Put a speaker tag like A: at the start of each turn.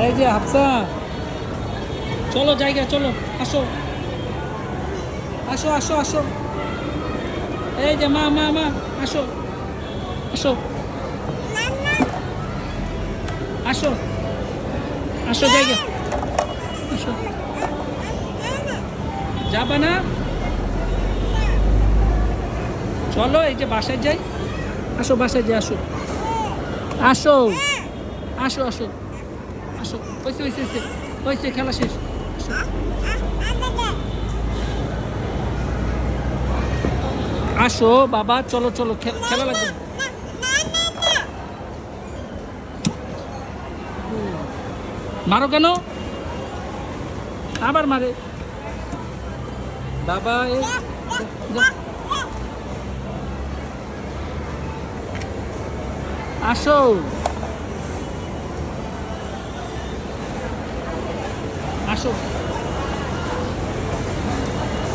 A: এই যে হাফসা, চলো জায়গা, চলো আসো আসো আসো আসো। এই যে মা মা মা, আসো আসো আসো আসো জায়গা, আসো। যাবা না? চলো এই যে বাসায় যাই, আসো বাসায় যাই, আসো আসো আসো আসো আসো। হয়েছে হয়েছে হয়েছে হয়েছে, খেলা শেষ, আসো। আসো বাবা, চলো চলো, খেলা লাগবে না। মারো কেন? আবার মারে বাবা। যা। আসো আসো।